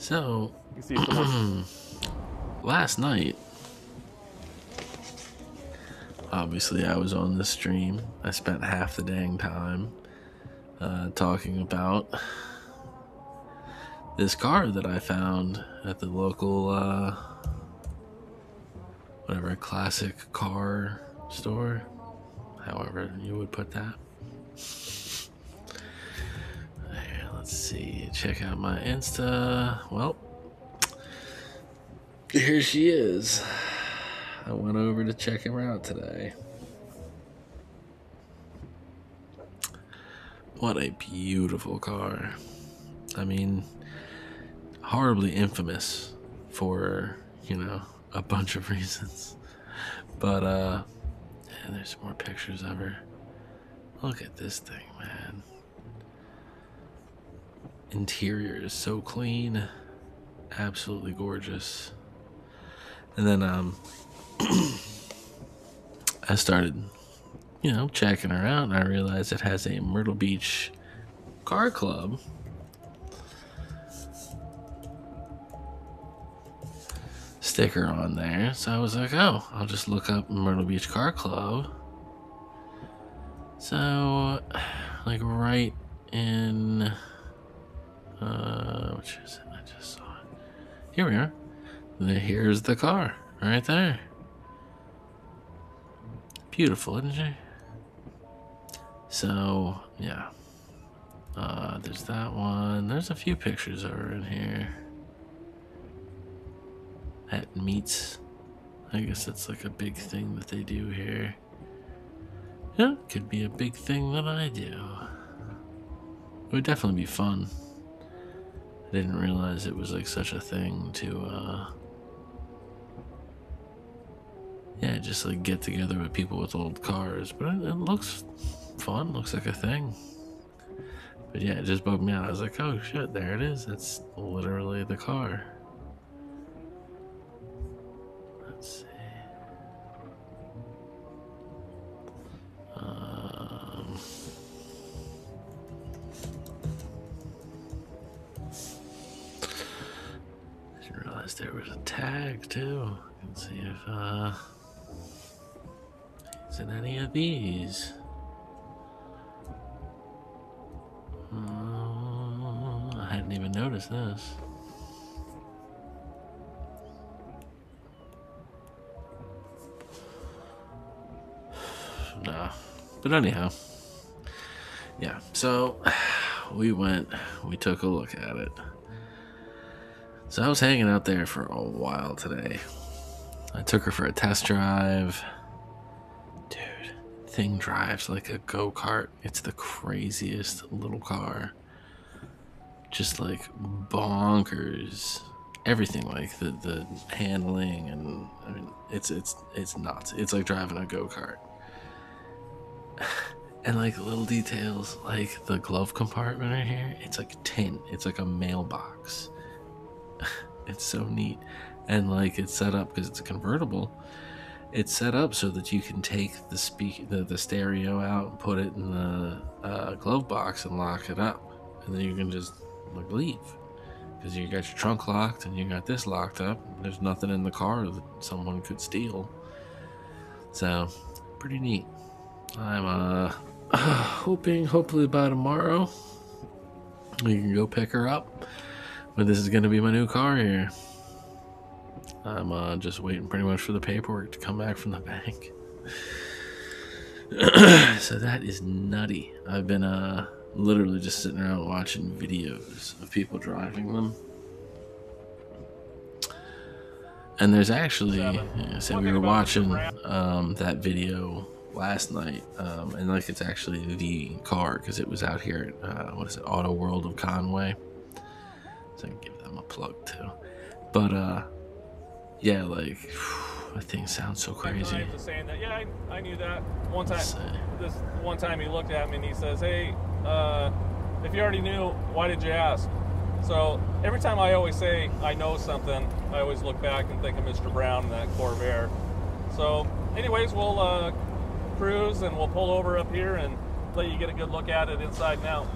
So, You see someone. last night, obviously, I was on the stream. I spent half the dang time talking about this car that I found at the local, whatever, classic car store, however you would put that. Here, let's see. Check out my Insta. Well, here she is. I went over to check her out today. What a beautiful car. I mean, horribly infamous for, a bunch of reasons. But, yeah, there's more pictures of her. Look at this thing, man. Interior is so clean. Absolutely gorgeous. And then, I started, checking her out, and I realized it has a Myrtle Beach car club. Sticker on there. So I was like, oh, I'll just look up Myrtle Beach Car Club. So, like right in, which is it? I just saw it. Here we are. Here's the car right there. Beautiful, isn't she? So, yeah. There's that one. There's a few pictures of her in here. At meets. I guess that's like a big thing that they do here. Yeah, could be a big thing that I do. It would definitely be fun. I didn't realize it was like such a thing to, yeah, just like get together with people with old cars. But it looks fun, looks like a thing. But yeah, it just bugged me out. I was like, oh shit, there it is. That's literally the car. Let's see. Didn't realize there was a tag too. Let's see if he's in any of these. I hadn't even noticed this. No. But anyhow. Yeah, so we took a look at it. So I was hanging out there for a while today. I took her for a test drive. Dude, thing drives like a go-kart. It's the craziest little car. Just like bonkers. Everything, like the handling, and I mean it's nuts. It's like driving a go-kart. And like little details, like the glove compartment right here, it's like tin. It's like a mailbox. It's so neat. And like it's set up, because it's a convertible, it's set up so that you can take the stereo out and put it in the glove box and lock it up, and then you can just like leave, because you got your trunk locked and you got this locked up. There's nothing in the car that someone could steal. So pretty neat. I'm hopefully by tomorrow we can go pick her up. But this is going to be my new car here. I'm just waiting pretty much for the paperwork to come back from the bank. So that is nutty. I've been literally just sitting around watching videos of people driving them. And there's actually, so we were watching that video last night, and like it's actually the car, because it was out here at Auto World of Conway, so I can give them a plug too. But yeah, like that thing sounds so crazy. Just saying that, yeah, I knew that. One time he looked at me and he says, hey, if you already knew, why did you ask? So every time I always say I know something, I always look back and think of Mr. Brown and that Corvair. So anyways, we'll cruise and we'll pull over up here and let you get a good look at it inside and out.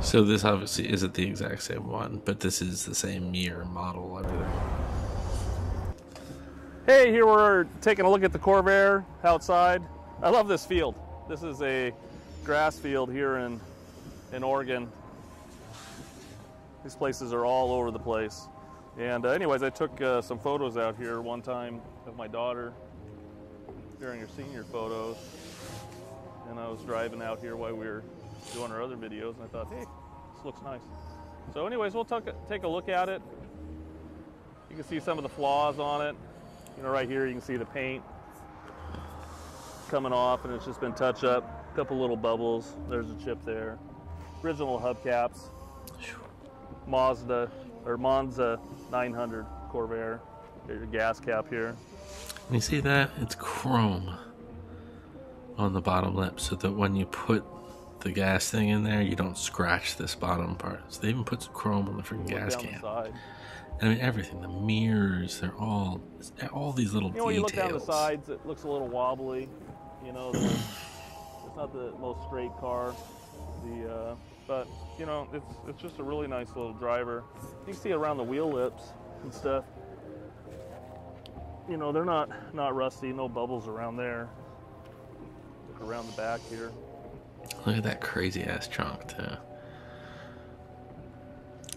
So this obviously isn't the exact same one, but this is the same year, model, everything. Hey, here we're taking a look at the Corvair outside. I love this field. This is a grass field here in Oregon. These places are all over the place. And anyways, I took some photos out here one time of my daughter during her senior photos. And I was driving out here while we were doing our other videos, and I thought, hey, this looks nice. So anyways, we'll take a look at it. You can see some of the flaws on it. You know, right here you can see the paint coming off, and it's just been touched up. A couple little bubbles. There's a chip there. Original hubcaps. Monza 900 Corvair. Got your gas cap here. You see that? It's chrome on the bottom lip, so that when you put the gas thing in there, you don't scratch this bottom part. So they even put some chrome on the freaking gas can. I mean, everything, the mirrors, they're all these little details. When you look down the sides, it looks a little wobbly. You know, it's not the most straight car. But you know, it's just a really nice little driver. You can see around the wheel lips and stuff. You know, they're not rusty. No bubbles around there. Look around the back here. Look at that crazy ass trunk too.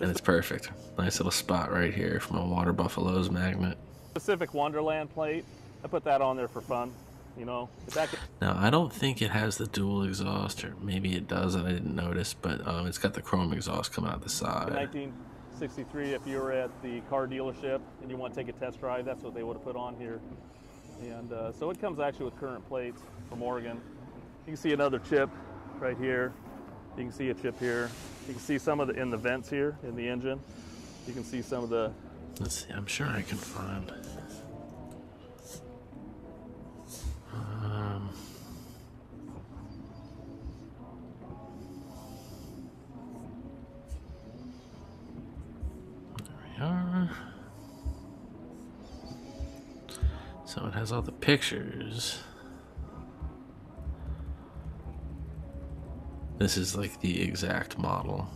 And it's perfect. Nice little spot right here from a water buffalo's magnet. Pacific Wonderland plate. I put that on there for fun. You know. Now I don't think it has the dual exhaust, or maybe it does and I didn't notice, but it's got the chrome exhaust coming out the side. In 1963, if you were at the car dealership and you want to take a test drive, that's what they would have put on here. And so it comes actually with current plates from Oregon. You can see another chip right here. You can see a chip here. You can see some of in the vents here in the engine. You can see some of the. Let's see. I'm sure I can find. There we are. So it has all the pictures. This is like the exact model.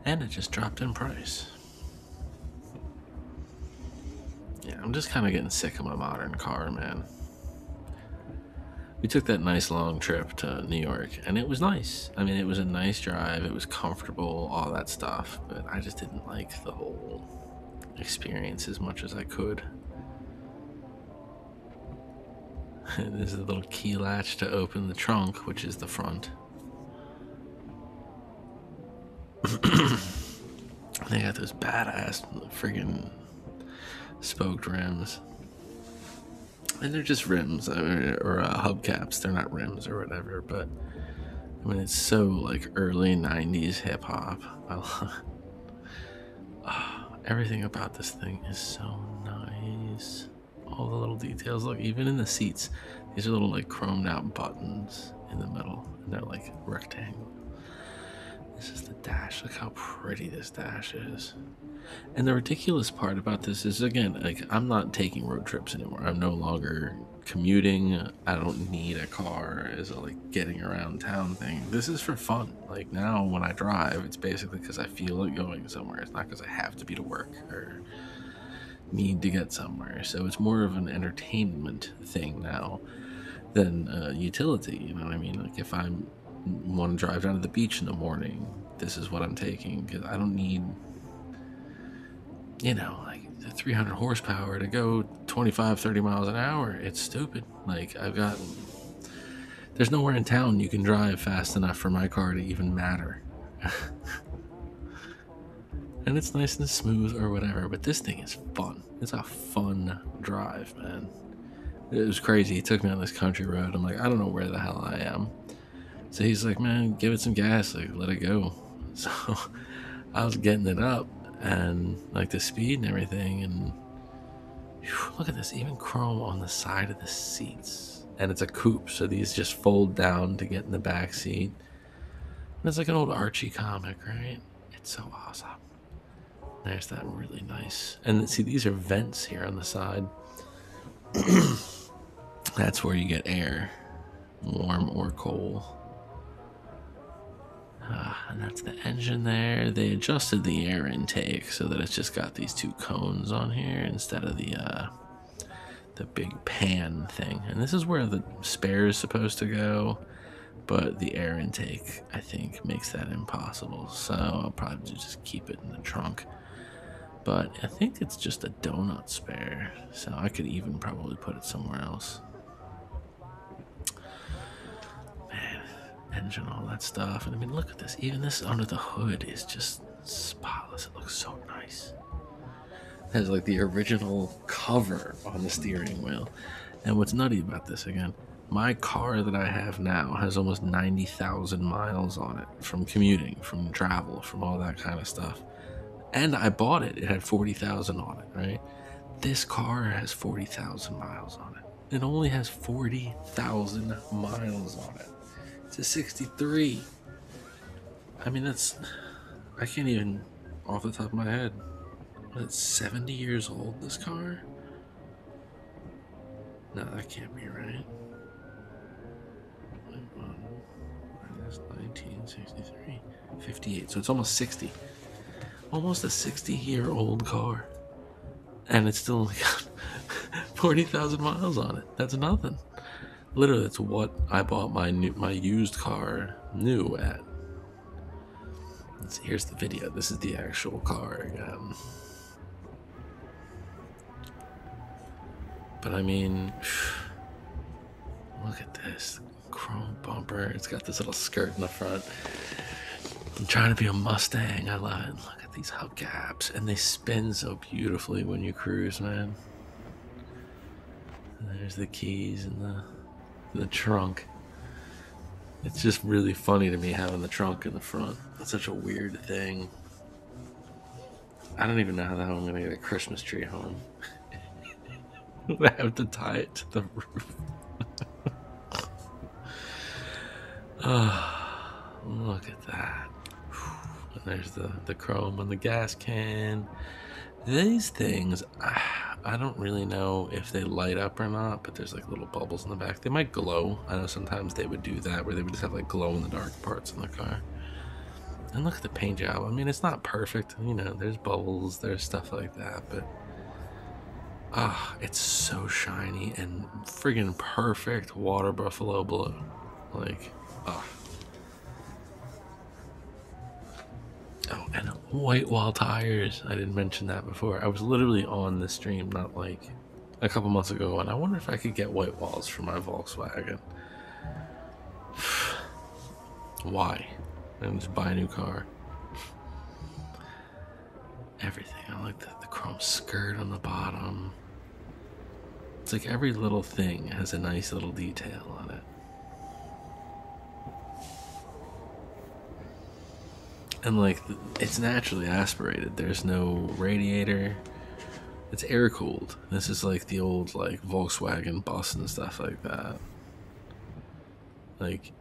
And it just dropped in price. Yeah, I'm just kind of getting sick of my modern car, man. We took that nice long trip to New York, and it was nice. I mean, it was a nice drive. It was comfortable, all that stuff. But I just didn't like the whole experience as much as I could. There's a little key latch to open the trunk, which is the front. They got those badass friggin' spoked rims. And they're just rims, or hubcaps. They're not rims or whatever, but I mean, it's so like early 90s hip hop. I love it. Everything about this thing is so nice. All the little details. Look, even in the seats, these are little like chromed out buttons in the middle, and they're like rectangle. This is the dash. Look how pretty this dash is. And the ridiculous part about this is, again, like, I'm not taking road trips anymore. I'm no longer commuting. I don't need a car as a like getting around town thing. This is for fun. Like, now when I drive, it's basically because I feel like going somewhere. It's not because I have to be to work or need to get somewhere. So it's more of an entertainment thing now than utility. You know what I mean? Like, if I want to drive down to the beach in the morning, this is what I'm taking, because I don't need, you know, like the 300 horsepower to go 25-30 miles an hour. It's stupid. Like, there's nowhere in town you can drive fast enough for my car to even matter. And it's nice and smooth or whatever, but this thing is fun. It's a fun drive, man. It was crazy. He took me on this country road. I'm like, I don't know where the hell I am. So he's like, man, give it some gas, like, let it go. So I was getting it up, and like the speed and everything, and whew, look at this, even chrome on the side of the seats. And it's a coupe, so these just fold down to get in the back seat. And it's like an old Archie comic, right? It's so awesome. There's that really nice. And see, these are vents here on the side. That's where you get air, warm or cold. And that's the engine there. They adjusted the air intake so that it's just got these two cones on here instead of the big pan thing. And this is where the spare is supposed to go, but the air intake, I think, makes that impossible. So I'll probably just keep it in the trunk. But I think it's just a donut spare, so I could even probably put it somewhere else. Man, engine, all that stuff. And I mean, look at this. Even this under the hood is just spotless. It looks so nice. It has like the original cover on the steering wheel. And what's nutty about this, again, my car that I have now has almost 90,000 miles on it from commuting, from travel, from all that kind of stuff. And I bought it. It had 40,000 on it, right? This car has 40,000 miles on it. It only has 40,000 miles on it. It's a 63. I mean, I can't even, off the top of my head, it's 70 years old, this car? No, that can't be right. 1963. 58, so it's almost 60. Almost a 60-year-old car. And it's still only got 40,000 miles on it. That's nothing. Literally, that's what I bought my used car new at. Here's the video. This is the actual car again. But I mean, look at this. Chrome bumper. It's got this little skirt in the front. I'm trying to be a Mustang. I love it. Look at these hubcaps. And they spin so beautifully when you cruise, man. And there's the keys and the trunk. It's just really funny to me having the trunk in the front. It's such a weird thing. I don't even know how the hell I'm going to get a Christmas tree home. I have to tie it to the roof. Oh, look at that. And there's the chrome on the gas can. These things, I don't really know if they light up or not, but there's like little bubbles in the back. They might glow. I know sometimes they would do that, where they would just have like glow in the dark parts in the car. And look at the paint job. I mean, it's not perfect. You know, there's bubbles, there's stuff like that, but it's so shiny and friggin' perfect water buffalo blue. Like, Oh, and white wall tires. I didn't mention that before. I was literally on the stream not like a couple months ago, and I wonder if I could get white walls for my Volkswagen. Why? And just buy a new car. Everything. I like the chrome skirt on the bottom. It's like every little thing has a nice little detail on it. And like, it's naturally aspirated. There's no radiator. It's air cooled. This is like the old like Volkswagen bus and stuff like that. Like,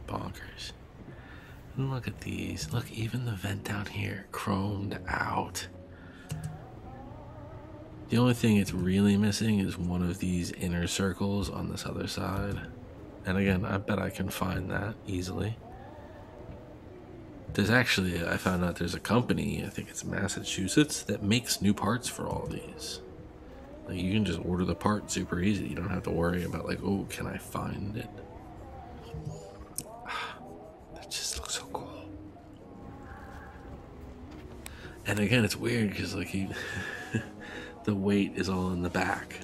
bonkers. And look at these. Look, even the vent down here, chromed out. The only thing it's really missing is one of these inner circles on this other side. And again, I bet I can find that easily. There's actually, I found out there's a company, I think it's Massachusetts, that makes new parts for all these. Like, you can just order the part super easy. You don't have to worry about like, oh, can I find it? That just looks so cool. And again, it's weird because like the weight is all in the back.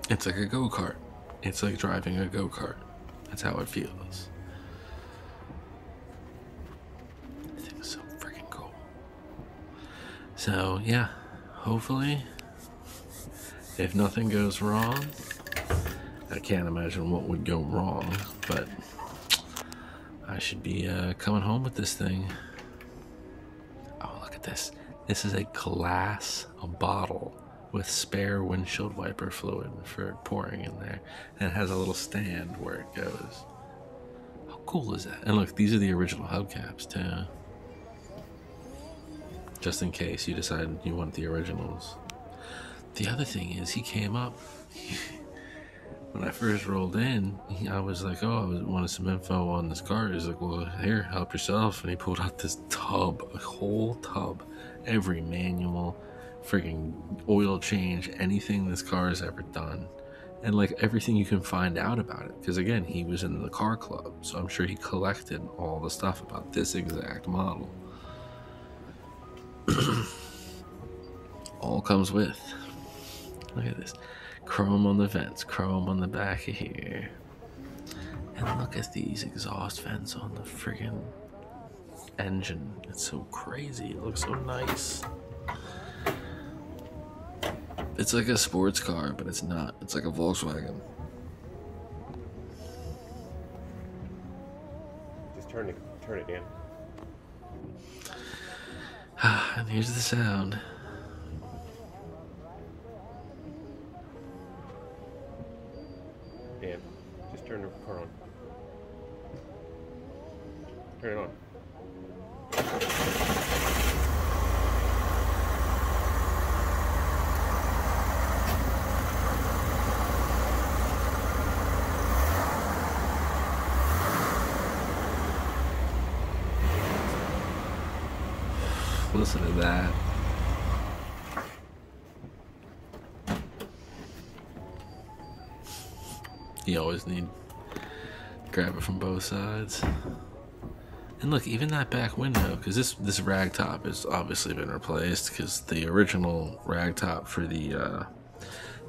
It's like a go-kart. It's like driving a go-kart. That's how it feels. I think it's so freaking cool. So, yeah, hopefully, if nothing goes wrong, I can't imagine what would go wrong, but I should be coming home with this thing. Oh, look at this. This is a glass bottle with spare windshield wiper fluid for pouring in there. And it has a little stand where it goes. How cool is that? And look, these are the original hubcaps too. Just in case you decide you want the originals. The other thing is, he came up, when I first rolled in, I was like, oh, I wanted some info on this car. He's like, well, here, help yourself. And he pulled out this tub, a whole tub, every manual, friggin' oil change, anything this car has ever done. And like everything you can find out about it. Because again, he was in the car club. So I'm sure he collected all the stuff about this exact model. All comes with. Look at this. Chrome on the vents, chrome on the back of here. And look at these exhaust vents on the friggin' engine. It's so crazy. It looks so nice. It's like a sports car, but it's not. It's like a Volkswagen. Just turn it in. And here's the sound. Dan, just turn the car on. Turn it on. Listen to that. You always need to grab it from both sides. And look, even that back window, because this rag top has obviously been replaced, because the original rag top for the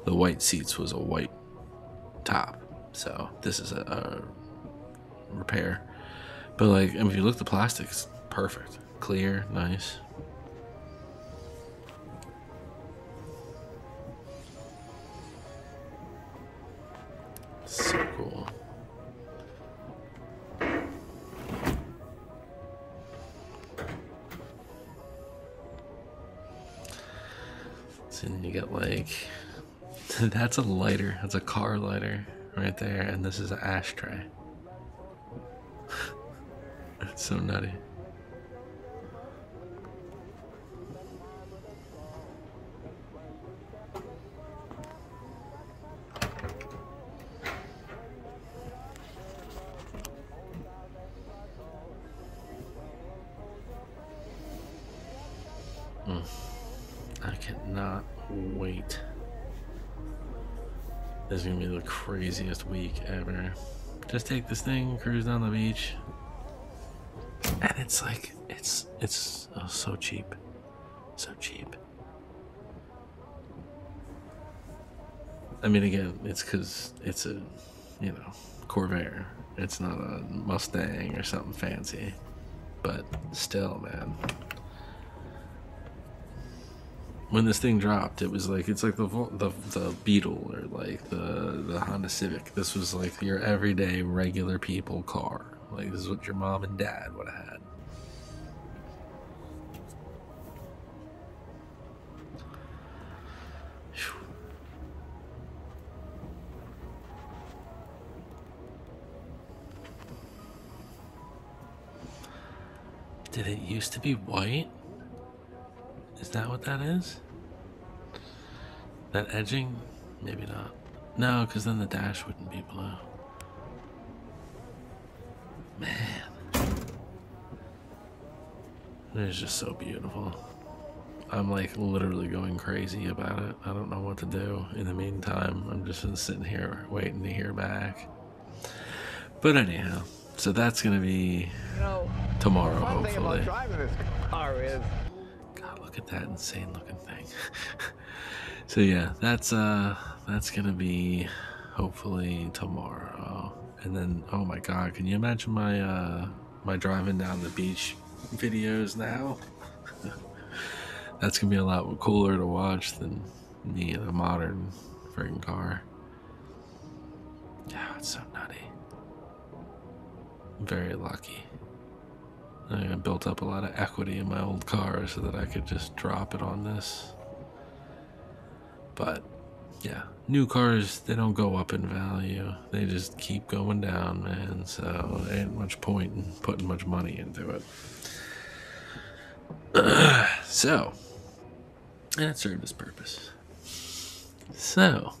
white seats was a white top. So this is a repair. But like, I mean, if you look at the plastics, perfect, clear, nice. So cool. So then you get like, that's a lighter, that's a car lighter right there, and this is an ashtray. That's so nutty. I cannot wait. This is gonna be the craziest week ever. Just take this thing, cruise down the beach, and it's like it's so cheap, so cheap. I mean, again, it's because it's a Corvair. It's not a Mustang or something fancy, but still, man. When this thing dropped, it was like, it's like the Beetle or like the Honda Civic. This was like your everyday regular people car. Like, this is what your mom and dad would have had. Whew. Did it used to be white? Is that what that is? That edging? Maybe not. No, because then the dash wouldn't be blue. Man. It is just so beautiful. I'm like literally going crazy about it. I don't know what to do. In the meantime, I'm just sitting here waiting to hear back. But anyhow, so that's going to be tomorrow, hopefully. The thing about driving this car is... Look at that insane looking thing. So yeah, that's gonna be hopefully tomorrow. And then, oh my god, can you imagine my driving down the beach videos now? That's gonna be a lot cooler to watch than me in a modern friggin' car. Yeah, it's so nutty. I'm very lucky. I built up a lot of equity in my old car so that I could just drop it on this. But yeah, new cars, they don't go up in value. They just keep going down, man. So there ain't much point in putting much money into it. And it served its purpose. So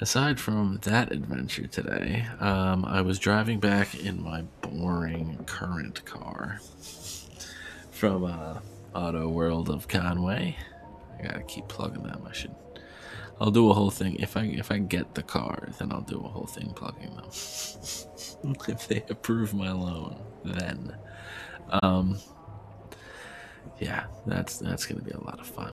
aside from that adventure today, I was driving back in my boring current car from Auto World of Conway. I gotta keep plugging them. I'll do a whole thing if I get the car. Then I'll do a whole thing plugging them. If they approve my loan, then yeah, that's gonna be a lot of fun.